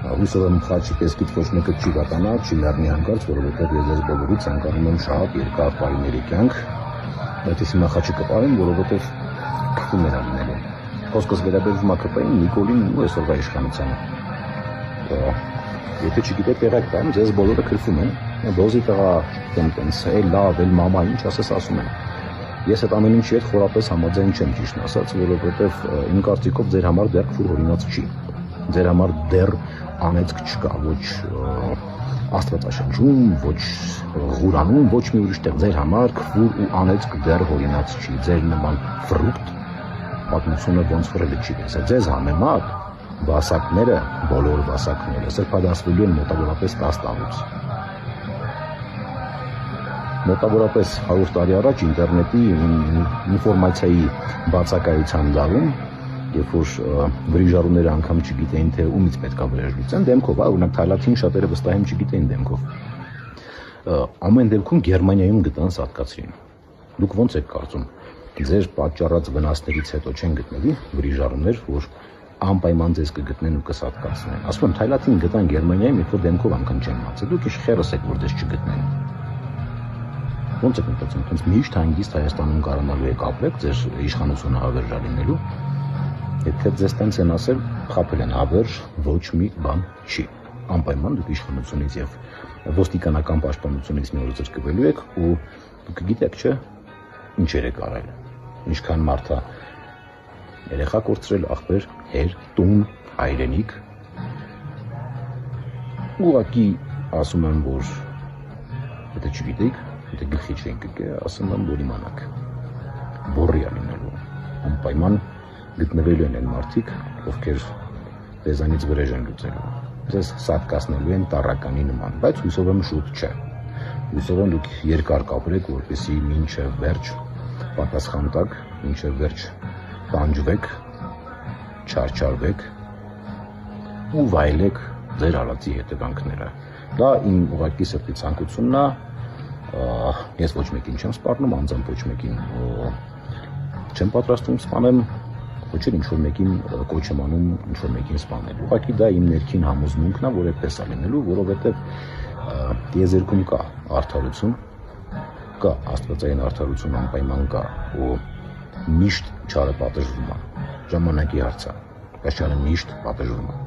Հուսով եմ խաչի տեսքից ոչ մեկը չի վատանա, չի լեռնի հանկարծ, որովհետև ես ձեզ բոլորից ցանկանում եմ շատ երկար տարիների կյանք, բայց ես հիմա խաչը կպարեմ, որովհետև քվում էր լինելու։ Խոսքս վերաբերվում է ԿՊ-ին, Նիկոլին ու այսօրվա իշխանությանը։ Եթե չգիտեք տեղակ տամ, ձեզ բոլորը քրվում են, դոզի տղա, տենց, էլ լավ, էլ մամա, ինչ ասես ասում են։ Ես այդ ամեն ինչի հետ խորապես համաձայն չեմ, ճիշտ ասած, որովհետև իմ կարծիքով ձեր համար դեռ քֆուր հորինած չի։ Ձեր համար դեռ անեծք չկա, ոչ Աստվածաշնչում, ոչ Ղուրանում, ոչ մի ուրիշ տեղ։ Ձեր համար քֆուր ու անեծք դեռ հորինած չի։ Ձեր նման ֆրուկտ պատմությունը ոնց վրելը չի տեսա։ Ձեզ համեմատ վասակները, բոլոր վասակները սրբադասվելու են մոտավորապես 10 տարուց։ Մոտավորապես 100 տարի առաջ ինտերնետի ինֆորմացիայի բացակայության դարում, երբ որ վրիժառուները անգամ չգիտեին, թե ումից պետք է վրեժ լուծեն, դեմքով, օրինակ Թայլանդին շատերը վստահ եմ չգիտեին դեմքով։ Ամեն դեպքում Գերմանիայում գտան սատկացրին։ Դուք ո՞նց եք կարծում, ձեր պատճառած վնասներից հետո չեն գտնվի վրիժառուներ, որ անպայման ձեզ կգտնեն ու կսատկացնեն։ Ասում եմ, Թայլանդին գտան Գերմանիայում, երբ որ դեմքով անգամ չեն մացել, դուք ինչ խերս եք, որ ձեզ չգտնեն։ Ոնց եք մտածում, ոնց միշտ հանգիստ Հայաստանում կարողանալու եք ապրեք, ձեր իշխանությունը հավերժ լինելու։ Եթե ձեզ տենց են ասել, խաբել են, հավերժ ոչ մի բան չի։ Անպայման դուք իշխանությունից եւ ոստիկանական պաշտպանությունից մի օր զրկվելու եք ու դուք գիտեք, չէ՞, ինչեր եք արել։ Ինչքան մարդ է երեխա կորցրել, ախպեր, հեր, տուն, հայրենիք։ Ուղղակի ասում եմ, որ եթե չգիտեիք, եթե գլխի չենք եկե, ասում եմ, որ իմանաք, բոռի է լինելու, անպայման գտնվելու են մարդիկ, ովքեր ձեզանից վրեժ են լուծելու, ձեզ սատկացնելու են տառականի նման, բայց հուսով եմ շուտ չէ, հուսով եմ դուք երկար կապրեք, որպեսզի մինչև վերջ պատասխան տաք, մինչև վերջ տանջվեք, չարչարվեք ու վայելեք ձեր արածի հետևանքները։ Դա իմ ուղղակի սրտի ցանկությունն է, ես ոչ մեկին չեմ սպառնում, անձամբ ոչ մեկին չեմ պատրաստվում սպանեմ, ոչ էլ ինչ-որ մեկին կոչ եմ անում ինչ-որ մեկին սպանել։ Ուղղակի դա իմ ներքին համոզմունքն է, որ այդպես է լինելու, որովհետև տիեզերքում կա արդարություն, կա աստվածային արդարություն անպայման կա, ու միշտ չարը պատժվում է, ժամանակի հարց է, բայց չարը միշտ պատժվում է։